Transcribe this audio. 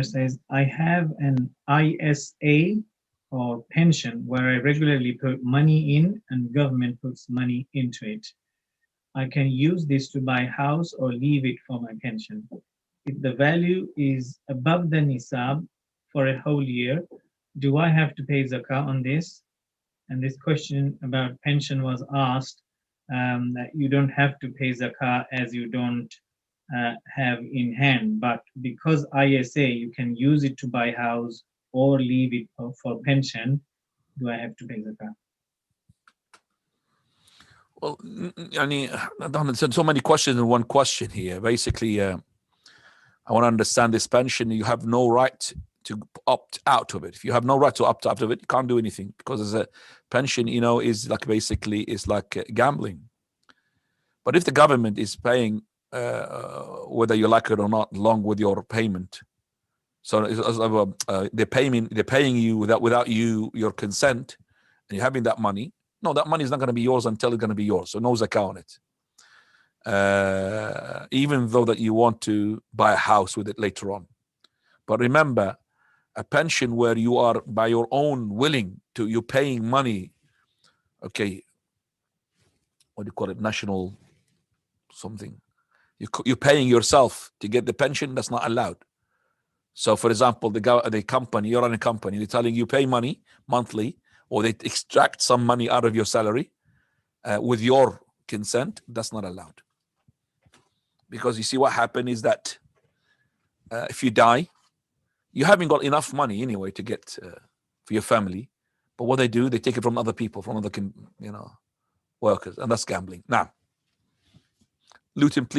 says, I have an ISA or pension where I regularly put money in and government puts money into it. I can use this to buy a house or leave it for my pension. If the value is above the nisab for a whole year, do I have to pay zakah on this? And this question about pension was asked that you don't have to pay zakah as you don't have in hand, but because ISA, you can use it to buy house or leave it for pension. Do I have to pay zakah? Well, I don't understand so many questions in one question here. Basically, I want to understand this pension. You have no right to opt out of it. If you have no right to opt out of it, you can't do anything, because as a pension, is like basically is like gambling. But if the government is paying, whether you like it or not, along with your payment, so they're paying you without your consent, and you're having that money. No, that money is not going to be yours until it's going to be yours. So no zakah on it. Even though that you want to buy a house with it later on. But remember, a pension where you are by your own willing to, you're paying money, okay, what do you call it, national something. You're paying yourself to get the pension, that's not allowed. So for example, the company, you're on a company, they're telling you pay money monthly, or they extract some money out of your salary with your consent, that's not allowed. Because you see what happened is that if you die, you haven't got enough money anyway to get for your family. But what they do, they take it from other people, from other workers, and that's gambling. Now, Luton, please.